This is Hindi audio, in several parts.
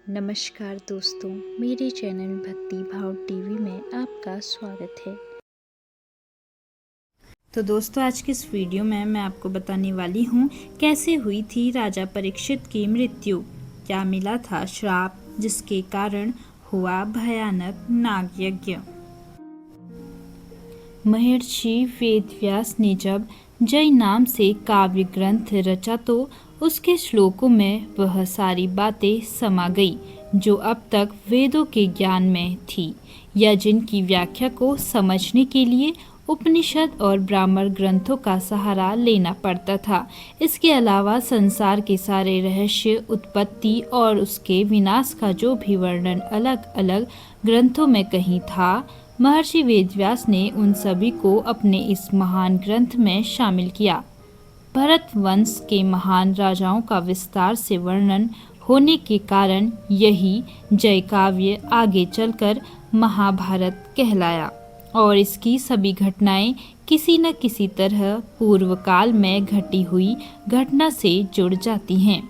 नमस्कार दोस्तों, मेरे चैनल भक्ति भाव टीवी में आपका स्वागत है। तो दोस्तों, आज की इस वीडियो में मैं आपको बताने वाली हूँ कैसे हुई थी राजा परीक्षित की मृत्यु। क्या मिला था श्राप जिसके कारण हुआ भयानक नाग यज्ञ। महर्षि वेदव्यास ने जब जय नाम से काव्य ग्रंथ रचा तो उसके श्लोकों में वह सारी बातें समा गई जो अब तक वेदों के ज्ञान में थी या जिनकी व्याख्या को समझने के लिए उपनिषद और ब्राह्मण ग्रंथों का सहारा लेना पड़ता था। इसके अलावा संसार के सारे रहस्य, उत्पत्ति और उसके विनाश का जो भी वर्णन अलग अलग ग्रंथों में कहीं था, महर्षि वेदव्यास ने उन सभी को अपने इस महान ग्रंथ में शामिल किया। भरत वंश के महान राजाओं का विस्तार से वर्णन होने के कारण यही जय काव्य आगे चलकर महाभारत कहलाया और इसकी सभी घटनाएं किसी न किसी तरह पूर्व काल में घटी हुई घटना से जुड़ जाती हैं।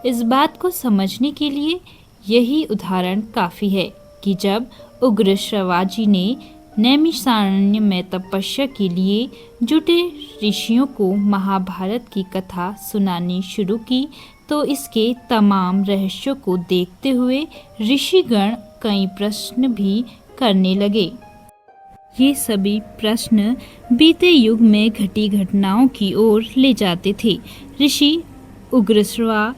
इस बात को समझने के लिए यही उदाहरण काफ़ी है कि जब उग्र श्रवाजी ने नैमिषारण्य में तपस्या के लिए जुटे ऋषियों को महाभारत की कथा सुनानी शुरू की तो इसके तमाम रहस्यों को देखते हुए ऋषिगण कई प्रश्न भी करने लगे। ये सभी प्रश्न बीते युग में घटी घटनाओं की ओर ले जाते थे। ऋषि उग्रश्रवा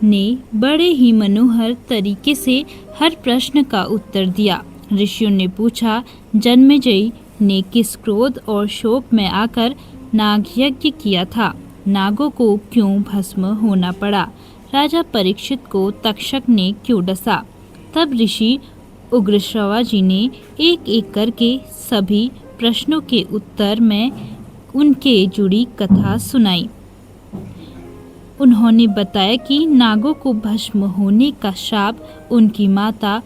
ने बड़े ही मनोहर तरीके से हर प्रश्न का उत्तर दिया। ऋषियों ने पूछा, जन्मेजय ने किस क्रोध और शोक में आकर नाग यज्ञ किया था? नागों को क्यों भस्म होना पड़ा? राजा परीक्षित को तक्षक ने क्यों डसा? तब ऋषि उग्रश्रवा जी ने एक एक करके सभी प्रश्नों के उत्तर में उनके जुड़ी कथा सुनाई। उन्होंने बताया कि नागों को भस्म होने का श्राप उनकी माता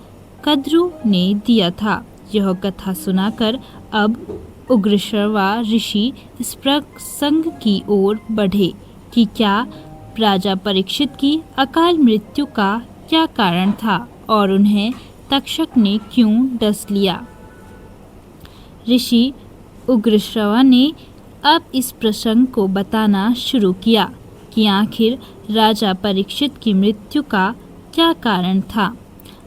कद्रु ने दिया था। यह कथा सुनाकर अब उग्रश्रवा ऋषि इस प्रसंग की ओर बढ़े कि क्या राजा परीक्षित की अकाल मृत्यु का क्या कारण था और उन्हें तक्षक ने क्यों डस लिया। ऋषि उग्रश्रवा ने अब इस प्रसंग को बताना शुरू किया कि आखिर राजा परीक्षित की मृत्यु का क्या कारण था।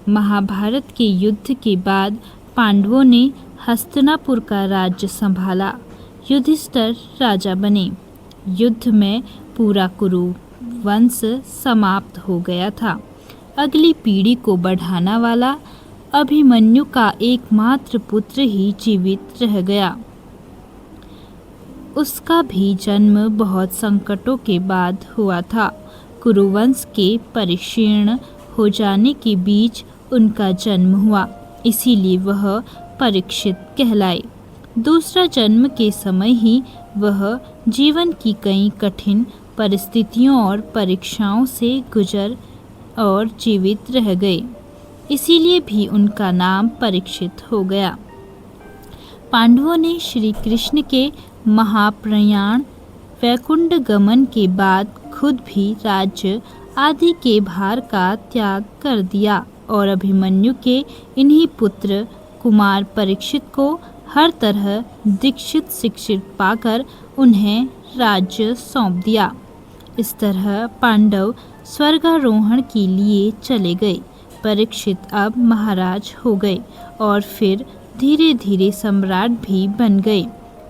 महाभारत के युद्ध के बाद पांडवों ने हस्तिनापुर का राज्य संभाला। युधिष्ठिर राजा बने। युद्ध में पूरा कुरु वंश समाप्त हो गया था। अगली पीढ़ी को बढ़ाने वाला अभिमन्यु का एकमात्र पुत्र ही जीवित रह गया। उसका भी जन्म बहुत संकटों के बाद हुआ था। कुरुवंश के परिक्षीण हो जाने के बीच उनका जन्म हुआ, इसीलिए वह परीक्षित कहलाए। दूसरा जन्म के समय ही वह जीवन की कई कठिन परिस्थितियों और परीक्षाओं से गुजर और जीवित रह गए, इसीलिए भी उनका नाम परीक्षित हो गया। पांडवों ने श्री कृष्ण के महाप्रयाण वैकुंठ गमन के बाद खुद भी राज्य आदि के भार का त्याग कर दिया और अभिमन्यु के इन्हीं पुत्र कुमार परीक्षित को हर तरह दीक्षित शिक्षित पाकर उन्हें राज्य सौंप दिया। इस तरह पांडव स्वर्गारोहण के लिए चले गए। परीक्षित अब महाराज हो गए और फिर धीरे धीरे सम्राट भी बन गए।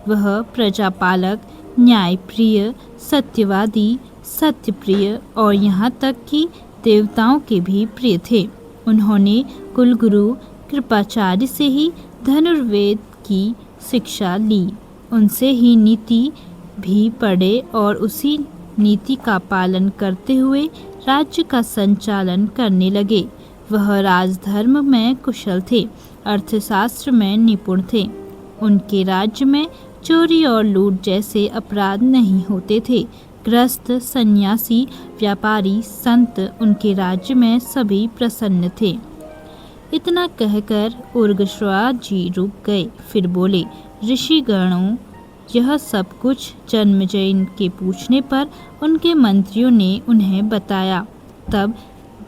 वह प्रजापालक, न्यायप्रिय, सत्यवादी, सत्यप्रिय और यहाँ तक कि देवताओं के भी प्रिय थे। उन्होंने कुलगुरु कृपाचार्य से ही धनुर्वेद की शिक्षा ली। उनसे ही नीति भी पढ़े और उसी नीति का पालन करते हुए राज्य का संचालन करने लगे। वह राजधर्म में कुशल थे, अर्थशास्त्र में निपुण थे। उनके राज्य में चोरी और लूट जैसे अपराध नहीं होते थे। गृहस्थ, सन्यासी, व्यापारी, संत उनके राज्य में सभी प्रसन्न थे। इतना कहकर उग्रश्रवा जी रुक गए, फिर बोले, ऋषिगणों, यह सब कुछ जन्मेजय के पूछने पर उनके मंत्रियों ने उन्हें बताया। तब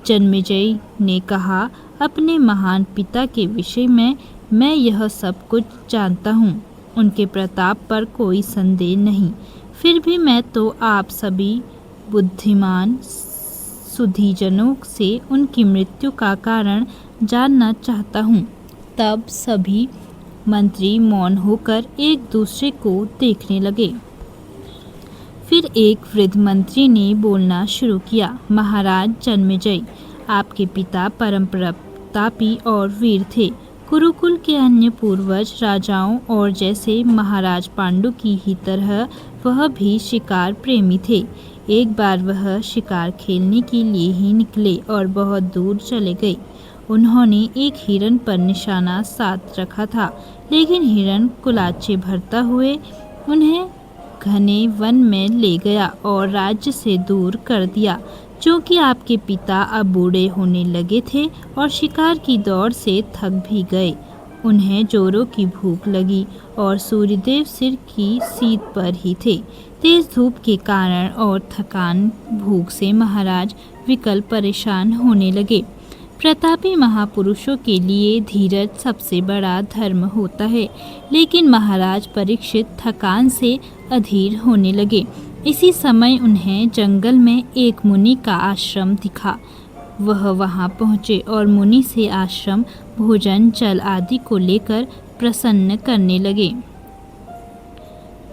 जन्मेजय ने कहा, अपने महान पिता के विषय में मैं यह सब कुछ जानता हूँ। उनके प्रताप पर कोई संदेह नहीं। फिर भी मैं तो आप सभी बुद्धिमान सुधीजनों से उनकी मृत्यु का कारण जानना चाहता हूँ। तब सभी मंत्री मौन होकर एक दूसरे को देखने लगे। फिर एक वृद्ध मंत्री ने बोलना शुरू किया, महाराज जन्मेजय, आपके पिता परम प्रतापी और वीर थे। कुरुकुल के अन्य पूर्वज राजाओं और जैसे महाराज पांडु की ही तरह वह भी शिकार प्रेमी थे। एक बार वह शिकार खेलने के लिए ही निकले और बहुत दूर चले गए। उन्होंने एक हिरन पर निशाना साध रखा था, लेकिन हिरन कुलाचे भरता हुए उन्हें घने वन में ले गया और राज्य से दूर कर दिया। क्योंकि आपके पिता अब बूढ़े होने लगे थे और शिकार की दौड़ से थक भी गए, उन्हें जोरों की भूख लगी और सूर्यदेव सिर की सीध पर ही थे। तेज धूप के कारण और थकान भूख से महाराज विकल परेशान होने लगे। प्रतापी महापुरुषों के लिए धीरज सबसे बड़ा धर्म होता है, लेकिन महाराज परीक्षित थकान से अधीर होने लगे। इसी समय उन्हें जंगल में एक मुनि का आश्रम दिखा। वह वहां पहुंचे और मुनि से आश्रम, भोजन, जल आदि को लेकर प्रसन्न करने लगे।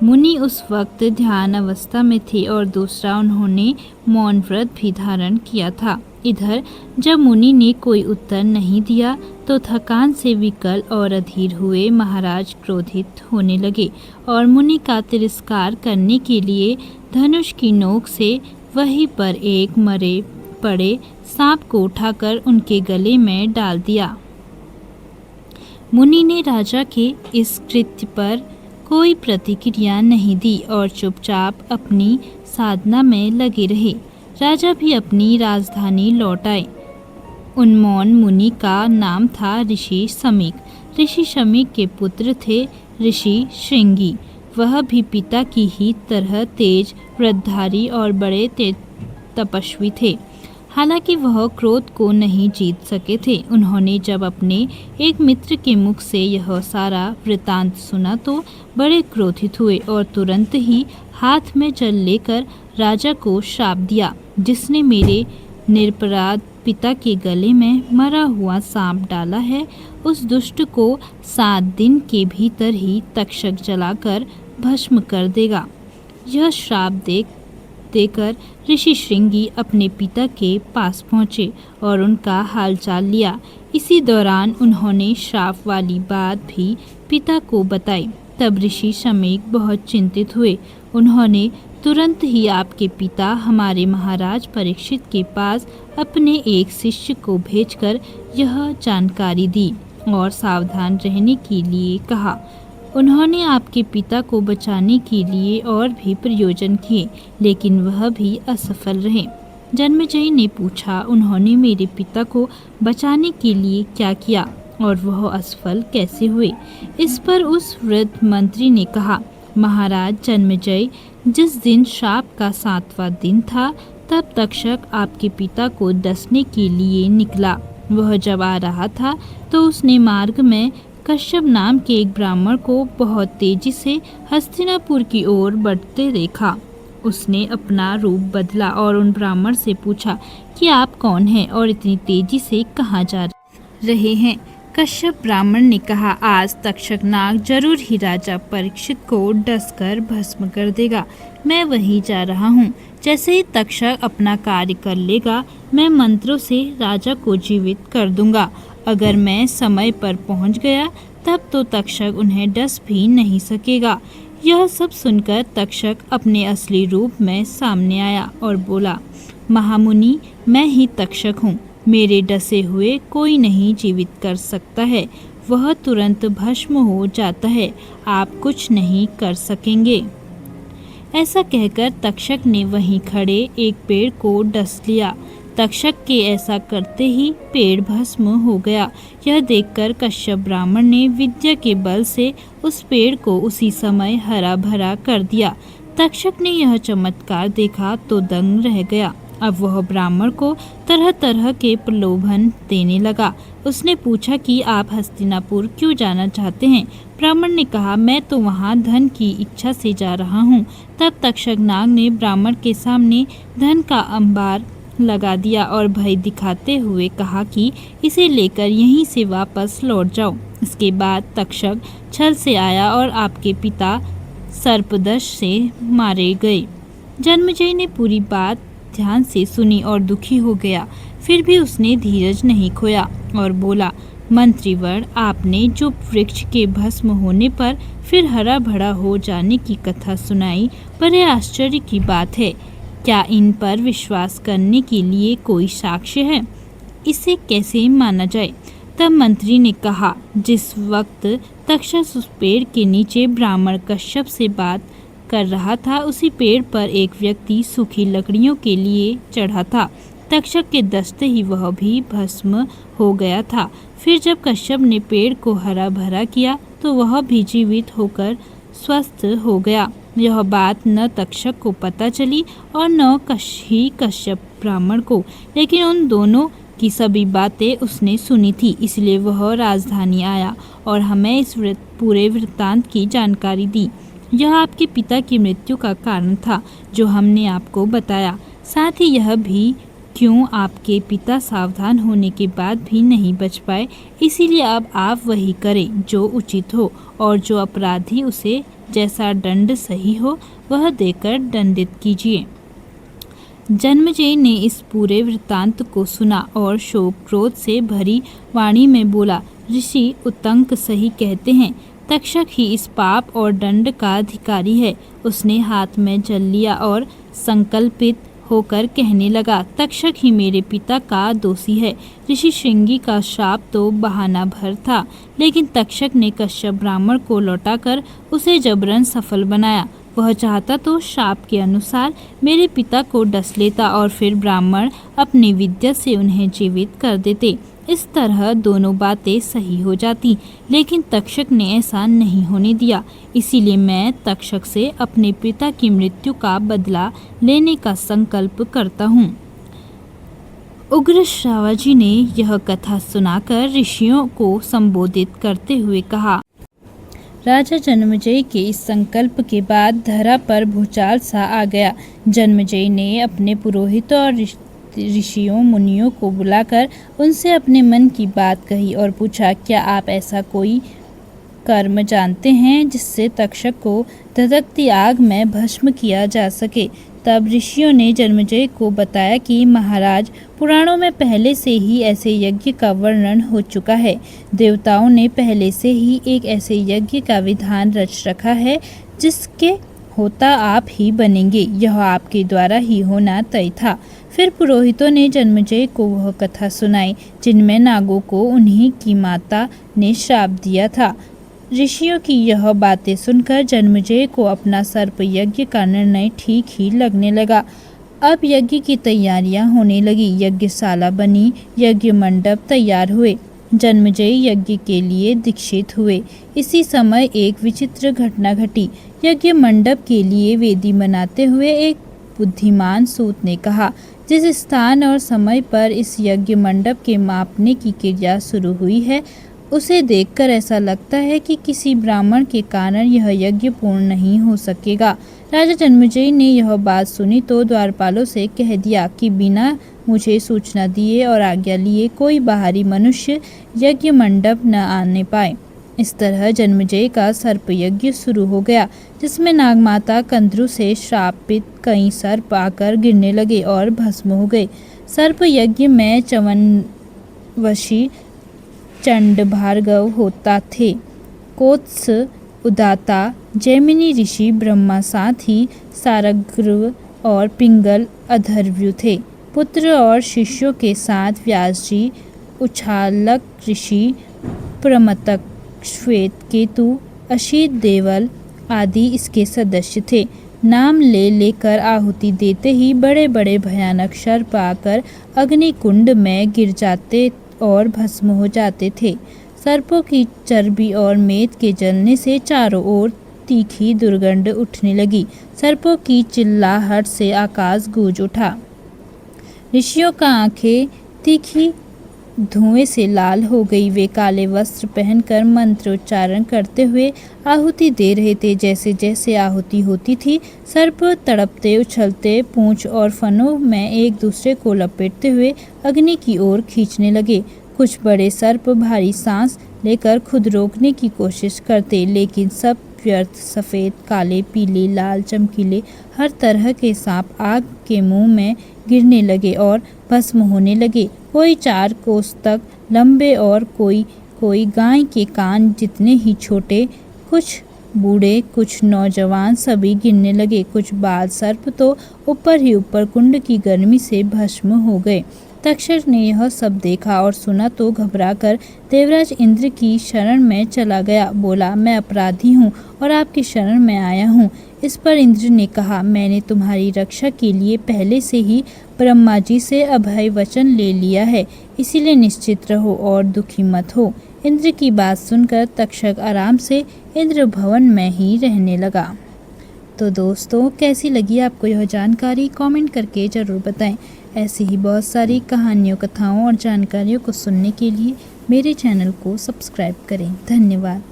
मुनि उस वक्त ध्यान अवस्था में थे और दूसरा उन्होंने मौन व्रत भी धारण किया था। इधर जब मुनि ने कोई उत्तर नहीं दिया तो थकान से विकल और अधीर हुए महाराज क्रोधित होने लगे और मुनि का तिरस्कार करने के लिए धनुष की नोक से वहीं पर एक मरे पड़े सांप को उठाकर उनके गले में डाल दिया। मुनि ने राजा के इस कृत्य पर कोई प्रतिक्रिया नहीं दी और चुपचाप अपनी साधना में लगे रहे। राजा भी अपनी राजधानी लौट आए। उन्मौन मुनि का नाम था ऋषि शमीक। ऋषि शमीक के पुत्र थे ऋषि श्रृंगी। वह भी पिता की ही तरह तेज, व्रतधारी और बड़े तपस्वी थे। हालांकि वह क्रोध को नहीं जीत सके थे। उन्होंने जब अपने एक मित्र के मुख से यह सारा वृतांत सुना तो बड़े क्रोधित हुए और तुरंत ही हाथ में जल लेकर राजा को श्राप दिया, जिसने मेरे निरपराध पिता के गले में मरा हुआ सांप डाला है, उस दुष्ट को 7 दिन के भीतर ही तक्षक जलाकर भस्म कर देगा। यह श्राप देकर ऋषि श्रृंगी अपने पिता के पास पहुँचे और उनका हालचाल लिया। इसी दौरान उन्होंने श्राप वाली बात भी पिता को बताई। तब ऋषि शमीक बहुत चिंतित हुए। उन्होंने तुरंत ही आपके पिता हमारे महाराज परीक्षित के पास अपने एक शिष्य को भेजकर यह जानकारी दी और सावधान रहने के लिए कहा। उन्होंने आपके पिता को बचाने के लिए और भी प्रयोजन किए, लेकिन वह भी असफल रहे। जन्मेजय ने पूछा, उन्होंने मेरे पिता को बचाने के लिए क्या किया और वह असफल कैसे हुए? इस पर उस वृद्ध मंत्री ने कहा, महाराज जन्मेजय, जिस दिन श्राप का 7वां दिन था, तब तक्षक आपके पिता को डसने के लिए निकला। वह जब आ रहा था तो उसने मार्ग में कश्यप नाम के एक ब्राह्मण को बहुत तेजी से हस्तिनापुर की ओर बढ़ते देखा। उसने अपना रूप बदला और उन ब्राह्मण से पूछा कि आप कौन हैं और इतनी तेजी से कहाँ जा रहे हैं? कश्यप ब्राह्मण ने कहा, आज तक्षक नाग जरूर ही राजा परीक्षित को डसकर भस्म कर देगा। मैं वहीं जा रहा हूँ। जैसे ही तक्षक अपना कार्य कर लेगा, मैं मंत्रों से राजा को जीवित कर दूंगा। अगर मैं समय पर पहुंच गया तब तो तक्षक उन्हें डस भी नहीं सकेगा। यह सब सुनकर तक्षक अपने असली रूप में सामने आया और बोला, महामुनि, मैं ही तक्षक हूँ। मेरे डसे हुए कोई नहीं जीवित कर सकता है। वह तुरंत भस्म हो जाता है। आप कुछ नहीं कर सकेंगे। ऐसा कहकर तक्षक ने वहीं खड़े एक पेड़ को डस लिया। तक्षक के ऐसा करते ही पेड़ भस्म हो गया। यह देखकर कश्यप ब्राह्मण ने विद्या के बल से उस पेड़ को उसी समय हरा भरा कर दिया। तक्षक ने यह चमत्कार देखा तो दंग रह गया। अब वह ब्राह्मण को तरह तरह के प्रलोभन देने लगा। उसने पूछा कि आप हस्तिनापुर क्यों जाना चाहते हैं? ब्राह्मण ने कहा, मैं तो वहाँ धन की इच्छा से जा रहा हूँ। तब तक्षक नाग ने ब्राह्मण के सामने धन का अंबार लगा दिया और भय दिखाते हुए कहा कि इसे लेकर यहीं से वापस लौट जाओ। इसके बाद तक्षक छल से आया और आपके पिता सर्पदंश से मारे गए। जन्मेजय ने पूरी बात ध्यान से सुनी और दुखी हो गया। फिर भी उसने धीरज नहीं खोया और बोला, मंत्रीवर, आपने जो वृक्ष के भस्म होने पर फिर हरा भरा हो जाने की कथा सुनाई, बड़े आश्चर्य की बात है। क्या इन पर विश्वास करने के लिए कोई साक्ष्य है? इसे कैसे माना जाए? तब मंत्री ने कहा, जिस वक्त तक्षक उस पेड़ के नीचे ब्राह्मण कश्यप से बात कर रहा था, उसी पेड़ पर एक व्यक्ति सूखी लकड़ियों के लिए चढ़ा था। तक्षक के दस्ते ही वह भी भस्म हो गया था। फिर जब कश्यप ने पेड़ को हरा भरा किया तो वह भी जीवित होकर स्वस्थ हो गया। यह बात न तक्षक को पता चली और न कश्यप ब्राह्मण को, लेकिन उन दोनों की सभी बातें उसने सुनी थी। इसलिए वह राजधानी आया और हमें इस पूरे वृत्तांत की जानकारी दी। यह आपके पिता की मृत्यु का कारण था जो हमने आपको बताया। साथ ही यह भी क्यों आपके पिता सावधान होने के बाद भी नहीं बच पाए। इसीलिए अब आप वही करें जो उचित हो और जो अपराधी उसे जैसा दंड सही हो वह देकर दंडित कीजिए। जन्मेजय ने इस पूरे वृत्तांत को सुना और शोक क्रोध से भरी वाणी में बोला, ऋषि उत्तंक सही कहते हैं। तक्षक ही इस पाप और दंड का अधिकारी है। उसने हाथ में जल लिया और संकल्पित होकर कहने लगा, तक्षक ही मेरे पिता का दोषी है। ऋषि श्रृंगी का श्राप तो बहाना भर था, लेकिन तक्षक ने कश्यप ब्राह्मण को लौटाकर उसे जबरन सफल बनाया। वह चाहता तो श्राप के अनुसार मेरे पिता को डस लेता और फिर ब्राह्मण अपनी विद्या से उन्हें जीवित कर देते। इस तरह दोनों बातें सही हो जाती, लेकिन तक्षक ने ऐसा नहीं होने दिया। इसीलिए मैं तक्षक से अपने पिता की मृत्यु का बदला लेने का संकल्प करता हूँ। उग्र श्रावाजी ने यह कथा सुनाकर ऋषियों को संबोधित करते हुए कहा, राजा जन्मेजय के इस संकल्प के बाद धरा पर भूचाल सा आ गया। जन्मेजय ने अपने पुरोहितों और ऋषियों मुनियों को बुलाकर उनसे अपने मन की बात कही और पूछा, क्या आप ऐसा कोई कर्म जानते हैं जिससे तक्षक को धधकती आग में भस्म किया जा सके? तब ऋषियों ने जन्मेजय को बताया कि महाराज, पुराणों में पहले से ही ऐसे यज्ञ का वर्णन हो चुका है। देवताओं ने पहले से ही एक ऐसे यज्ञ का विधान रच रखा है जिसके होता आप ही बनेंगे। यह आपके द्वारा ही होना तय था। फिर पुरोहितों ने जन्मेजय को वह कथा सुनाई जिनमें नागों को उन्हीं की माता ने श्राप दिया था। ऋषियों की यह बातें सुनकर जन्मेजय को अपना सर्प यज्ञ का निर्णय ठीक ही लगने लगा। अब यज्ञ की तैयारियां होने लगी। यज्ञशाला बनी, यज्ञ मंडप तैयार हुए। जन्मेजय यज्ञ के लिए दीक्षित हुए। इसी समय एक विचित्र घटना घटी। यज्ञ मंडप के लिए वेदी बनाते हुए एक बुद्धिमान सूत ने कहा, जिस स्थान और समय पर इस यज्ञ मंडप के मापने की क्रिया शुरू हुई है, उसे देखकर ऐसा लगता है कि किसी ब्राह्मण के कारण यह यज्ञ पूर्ण नहीं हो सकेगा। राजा जन्मेजय ने यह बात सुनी तो द्वारपालों से कह दिया कि बिना मुझे सूचना दिए और आज्ञा लिए कोई बाहरी मनुष्य यज्ञ मंडप न आने पाए। इस तरह जन्मेजय का सर्प यज्ञ शुरू हो गया, जिसमें नागमाता कंद्रू से श्रापित कई सर्प आकर गिरने लगे और भस्म हो गए। सर्प यज्ञ में चवनवशी, चंड भार्गव होता थे, कोत्स, उदाता, जैमिनी ऋषि ब्रह्मा, साथ ही सारग्रव और पिंगल अधर्व्यु थे। पुत्र और शिष्यों के साथ व्यास जी, उच्छालक ऋषि, प्रमतक, श्वेत केतु, अशीत देवल आदि इसके सदस्य थे। नाम ले लेकर आहुति देते ही बड़े बड़े भयानक सर्प आकर अग्नि कुंड में गिर जाते और भस्म हो जाते थे। सर्पों की चर्बी और मेद के जलने से चारों ओर तीखी दुर्गंध उठने लगी। सर्पों की चिल्लाहट से आकाश गूंज उठा। ऋषियों का आंखें तीखी धुएं से लाल हो गई। वे काले वस्त्र पहनकर मंत्र उच्चारण करते हुए आहुति दे रहे थे। जैसे जैसे आहुति होती थी, सर्प तड़पते, उछलते, पूंछ और फनों में एक दूसरे को लपेटते हुए अग्नि की ओर खींचने लगे। कुछ बड़े सर्प भारी सांस लेकर खुद रोकने की कोशिश करते, लेकिन सब व्यर्थ। सफ़ेद, काले, पीले, लाल, चमकीले हर तरह के सांप आग के मुंह में गिरने लगे और भस्म होने लगे। कोई 4 कोस तक लंबे और कोई गाय के कान जितने ही छोटे। कुछ बूढ़े, कुछ नौजवान, सभी गिरने लगे। कुछ बाल सर्प तो ऊपर ही ऊपर कुंड की गर्मी से भस्म हो गए। तक्षक ने यह सब देखा और सुना तो घबराकर देवराज इंद्र की शरण में चला गया। बोला, मैं अपराधी हूँ और आपकी शरण में आया हूँ। इस पर इंद्र ने कहा, मैंने तुम्हारी रक्षा के लिए पहले से ही ब्रह्मा जी से अभय वचन ले लिया है, इसीलिए निश्चित रहो और दुखी मत हो। इंद्र की बात सुनकर तक्षक आराम से इंद्र भवन में ही रहने लगा। तो दोस्तों, कैसी लगी आपको यह जानकारी? कमेंट करके ज़रूर बताएं। ऐसी ही बहुत सारी कहानियों, कथाओं और जानकारियों को सुनने के लिए मेरे चैनल को सब्सक्राइब करें। धन्यवाद।